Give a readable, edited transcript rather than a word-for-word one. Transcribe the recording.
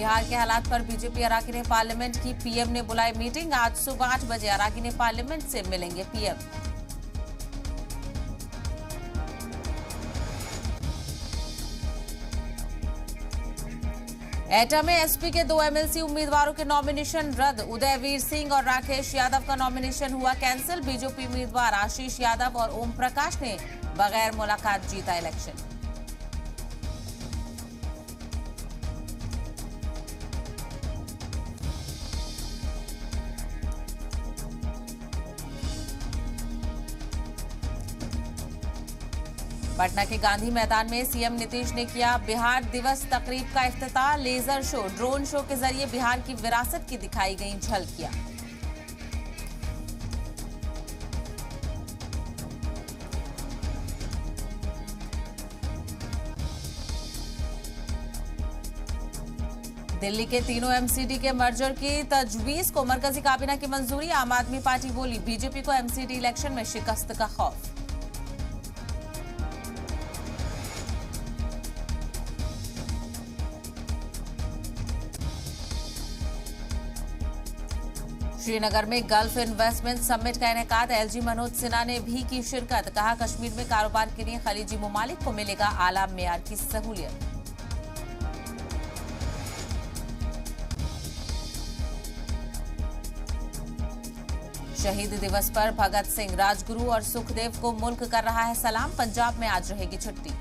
बिहार के हालात पर बीजेपी अराकी ने पार्लियामेंट की, पीएम ने बुलाई मीटिंग। आज सुबह 8 बजे अराकी ने पार्लियामेंट से मिलेंगे पीएम। एटा में एसपी के 2 एमएलसी उम्मीदवारों के नॉमिनेशन रद्द। उदयवीर सिंह और राकेश यादव का नॉमिनेशन हुआ कैंसिल। बीजेपी उम्मीदवार आशीष यादव और ओम प्रकाश ने बगैर मुलाकात जीता इलेक्शन। पटना के गांधी मैदान में सीएम नीतीश ने किया बिहार दिवस तकरीब का इफ्तिताह। लेजर शो, ड्रोन शो के जरिए बिहार की विरासत की दिखाई गई झलकियां। दिल्ली के तीनों एमसीडी के मर्जर की तजवीज को मरकजी काबीना की मंजूरी। आम आदमी पार्टी बोली बीजेपी को एमसीडी इलेक्शन में शिकस्त का खौफ। श्रीनगर में गल्फ इन्वेस्टमेंट समिट का इनेकाद। एलजी मनोज सिन्हा ने भी की शिरकत। कहा कश्मीर में कारोबार के लिए खलीजी मुमालिक को मिलेगा आला मेयार की सहूलियत। शहीद दिवस पर भगत सिंह, राजगुरु और सुखदेव को मुल्क कर रहा है सलाम। पंजाब में आज रहेगी छुट्टी।